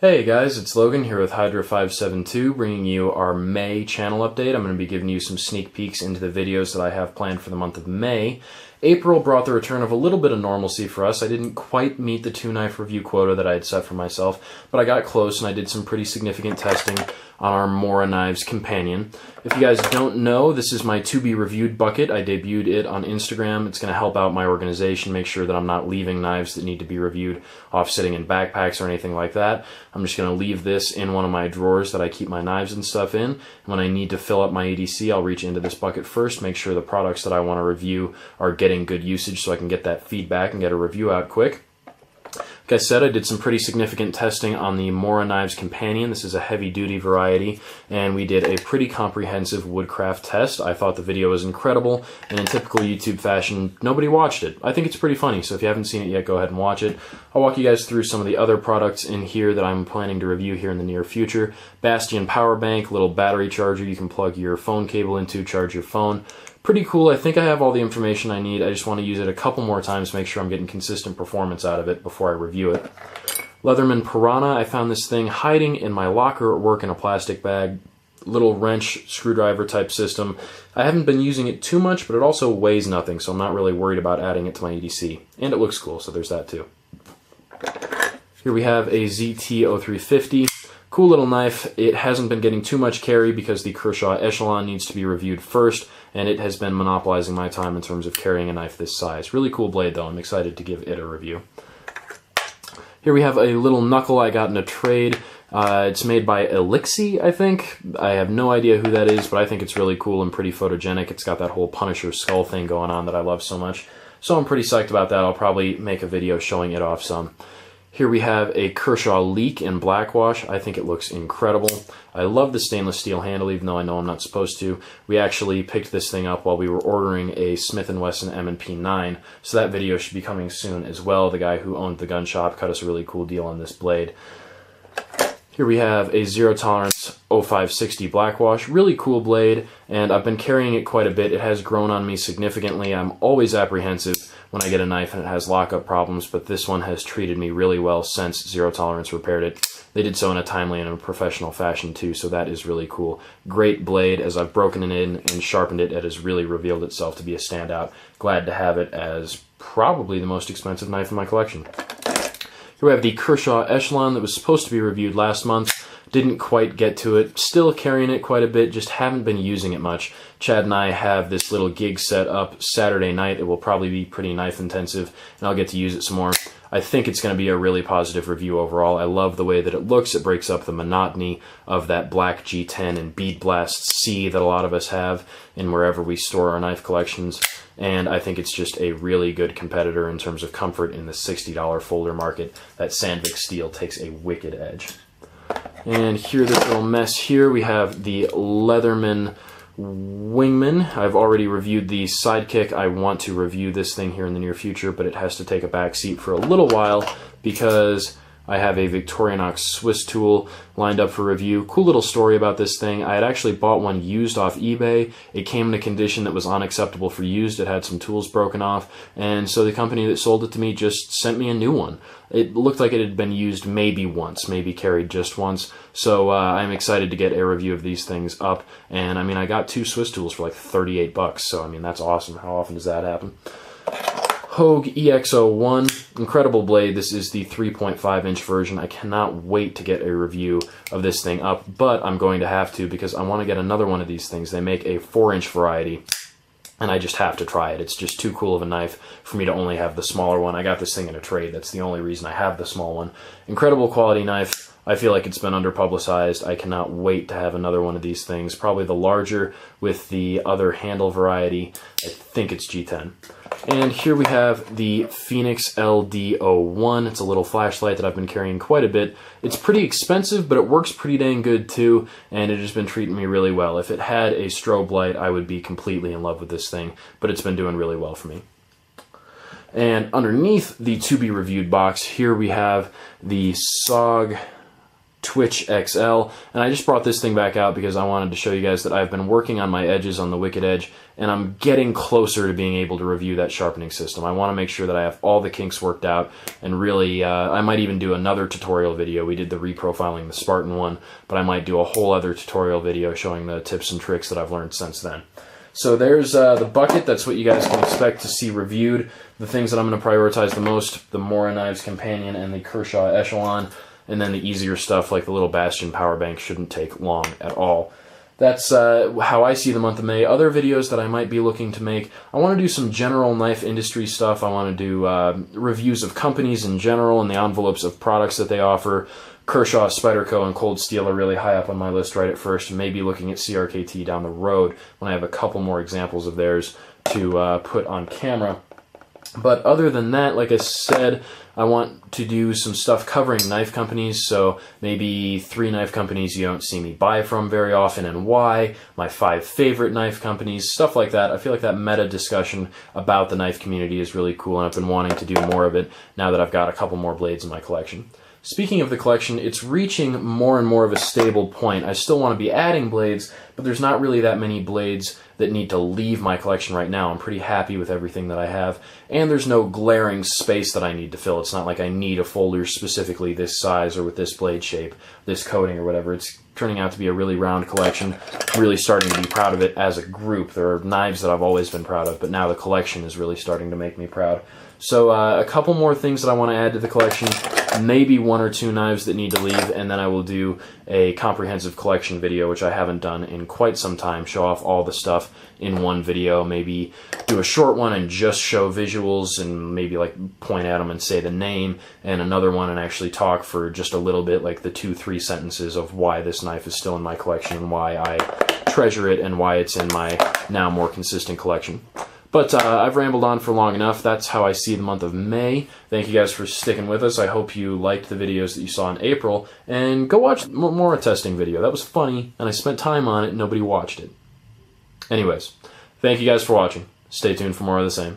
Hey guys, it's Logan here with Hydra572 bringing you our May channel update. I'm going to be giving you some sneak peeks into the videos that I have planned for the month of May. April brought the return of a little bit of normalcy for us. I didn't quite meet the 2-knife review quota that I had set for myself, but I got close and I did some pretty significant testing on our Mora Knives Companion. If you guys don't know, this is my to-be-reviewed bucket. I debuted it on Instagram. It's going to help out my organization, make sure that I'm not leaving knives that need to be reviewed off sitting in backpacks or anything like that. I'm just going to leave this in one of my drawers that I keep my knives and stuff in. When I need to fill up my EDC, I'll reach into this bucket first, make sure the products that I want to review are getting good usage so I can get that feedback and get a review out quick. Like I said, I did some pretty significant testing on the Mora Knives Companion. This is a heavy-duty variety, and we did a pretty comprehensive woodcraft test. I thought the video was incredible, and in typical YouTube fashion, nobody watched it. I think it's pretty funny, so if you haven't seen it yet, go ahead and watch it. I'll walk you guys through some of the other products in here that I'm planning to review here in the near future. Bastion power bank, little battery charger you can plug your phone cable into, charge your phone. Pretty cool. I think I have all the information I need. I just want to use it a couple more times to make sure I'm getting consistent performance out of it before I review it. Leatherman Piranha. I found this thing hiding in my locker at work in a plastic bag. Little wrench screwdriver type system. I haven't been using it too much, but it also weighs nothing, so I'm not really worried about adding it to my EDC. And it looks cool, so there's that too. Here we have a ZT-0350. Cool little knife. It hasn't been getting too much carry because the Kershaw Echelon needs to be reviewed first, and it has been monopolizing my time in terms of carrying a knife this size. Really cool blade though. I'm excited to give it a review. Here we have a little knuckle I got in a trade. It's made by Elixir, I think. I have no idea who that is, but I think it's really cool and pretty photogenic. It's got that whole Punisher skull thing going on that I love so much. So I'm pretty psyched about that. I'll probably make a video showing it off some. Here we have a Kershaw Leek in Blackwash. I think it looks incredible. I love the stainless steel handle, even though I know I'm not supposed to. We actually picked this thing up while we were ordering a Smith & Wesson M&P 9, so that video should be coming soon as well. The guy who owned the gun shop cut us a really cool deal on this blade. Here we have a Zero Tolerance 0560 Blackwash. Really cool blade, and I've been carrying it quite a bit. It has grown on me significantly. I'm always apprehensive when I get a knife and it has lockup problems, but this one has treated me really well since Zero Tolerance repaired it. They did so in a timely and a professional fashion too, so that is really cool. Great blade. As I've broken it in and sharpened it, it has really revealed itself to be a standout. Glad to have it as probably the most expensive knife in my collection. Here we have the Kershaw Echelon that was supposed to be reviewed last month. Didn't quite get to it. Still carrying it quite a bit, just haven't been using it much. Chad and I have this little gig set up Saturday night. It will probably be pretty knife intensive, and I'll get to use it some more. I think it's going to be a really positive review overall. I love the way that it looks. It breaks up the monotony of that black G10 and Bead Blast C that a lot of us have in wherever we store our knife collections. And I think it's just a really good competitor in terms of comfort in the $60 folder market. That Sandvik steel takes a wicked edge. And here, this little mess here, we have the Leatherman Wingman. I've already reviewed the Sidekick. I want to review this thing here in the near future, but it has to take a back seat for a little while because I have a Victorinox Swiss tool lined up for review. Cool little story about this thing. I had actually bought one used off eBay. It came in a condition that was unacceptable for used. It had some tools broken off, and so the company that sold it to me just sent me a new one. It looked like it had been used maybe once, maybe carried just once. So I'm excited to get a review of these things up. And I mean, I got 2 Swiss tools for like 38 bucks. So I mean, that's awesome. How often does that happen? Hogue EX01, incredible blade. This is the 3.5-inch version. I cannot wait to get a review of this thing up, but I'm going to have to because I want to get another one of these things. They make a 4-inch variety, and I just have to try it. It's just too cool of a knife for me to only have the smaller one. I got this thing in a trade. That's the only reason I have the small one. Incredible quality knife. I feel like it's been under-publicized. I cannot wait to have another one of these things. Probably the larger with the other handle variety. I think it's G10. And here we have the Phoenix LD01. It's a little flashlight that I've been carrying quite a bit. It's pretty expensive, but it works pretty dang good too, and it has been treating me really well. If it had a strobe light, I would be completely in love with this thing, but it's been doing really well for me. And underneath the to-be-reviewed box, here we have the SOG Twitch XL, and I just brought this thing back out because I wanted to show you guys that I've been working on my edges on the Wicked Edge, and I'm getting closer to being able to review that sharpening system. I want to make sure that I have all the kinks worked out, and really, I might even do another tutorial video. We did the reprofiling the Spartan one, but I might do a whole other tutorial video showing the tips and tricks that I've learned since then. So there's the bucket. That's what you guys can expect to see reviewed. The things that I'm going to prioritize the most, the Mora Knives Companion and the Kershaw Echelon. And then the easier stuff like the little Bastion power bank shouldn't take long at all. That's how I see the month of May. Other videos that I might be looking to make, I want to do some general knife industry stuff. I want to do reviews of companies in general and the envelopes of products that they offer. Kershaw, Spyderco, and Cold Steel are really high up on my list right at first. Maybe looking at CRKT down the road when I have a couple more examples of theirs to put on camera. But other than that, like I said, I want to do some stuff covering knife companies, so maybe 3 knife companies you don't see me buy from very often and why, my 5 favorite knife companies, stuff like that. I feel like that meta discussion about the knife community is really cool, and I've been wanting to do more of it now that I've got a couple more blades in my collection. Speaking of the collection, it's reaching more and more of a stable point. I still want to be adding blades, but there's not really that many blades that need to leave my collection right now. I'm pretty happy with everything that I have, and there's no glaring space that I need to fill. It's not like I need a folder specifically this size or with this blade shape, this coating or whatever. It's turning out to be a really round collection. I'm really starting to be proud of it as a group. There are knives that I've always been proud of, but now the collection is really starting to make me proud. So a couple more things that I want to add to the collection, maybe 1 or 2 knives that need to leave, and then I will do a comprehensive collection video, which I haven't done in quite some time, show off all the stuff in one video, maybe do a short one and just show visuals and maybe like point at them and say the name, and another one and actually talk for just a little bit, like the 2-3 sentences of why this knife is still in my collection and why I treasure it and why it's in my now more consistent collection. But I've rambled on for long enough. That's how I see the month of May. Thank you guys for sticking with us. I hope you liked the videos that you saw in April. And go watch more testing video. That was funny, and I spent time on it, and nobody watched it. Anyways, thank you guys for watching. Stay tuned for more of the same.